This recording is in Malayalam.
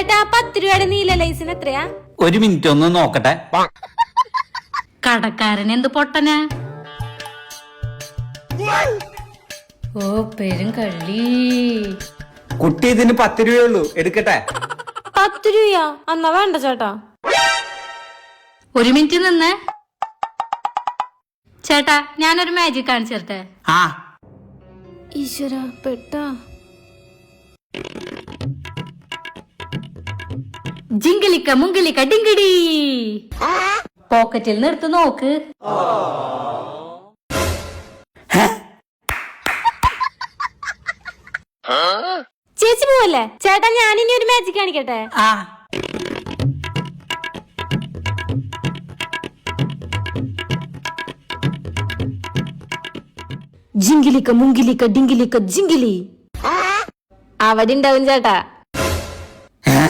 ചേട്ടാ 10 രൂപയുടെ നീല ലൈസിന് എത്രയാ? ഒരു മിനിറ്റ് ഒന്ന് നോക്കട്ടെ. കടക്കാരൻ എന്ത് പൊട്ടനാ? ഓ പെരും കള്ളി. കുട്ടി ഇതിന് 10 രൂപയുള്ളൂ, എടുക്കട്ടെ? 10 രൂപയാ? എന്നാ വേണ്ട ചേട്ടാ. ഒരു മിനിറ്റ് നിന്ന് ചേട്ടാ, ഞാനൊരു മാജിക് കാണിച്ചു തരട്ടെ. ആ ഈശ്വര പെട്ടാ. ജിങ്കിലിക്ക മുങ്കിലിക്ക ഡിങ്കിടി. പോക്കറ്റിൽ നിന്ന് എടുത്ത് നോക്ക്. ചേച്ചി പോവല്ലേ? ചേട്ടാ ഞാനിനി ഒരു മാജിക് കാണിക്കട്ടെ? ആ ജിങ്കിലിക്ക മുങ്കിലിക്ക ഡിങ്കിലിക്ക ജിങ്കിലി. അവിടെ ഉണ്ടാവും ചേട്ടാ. ആ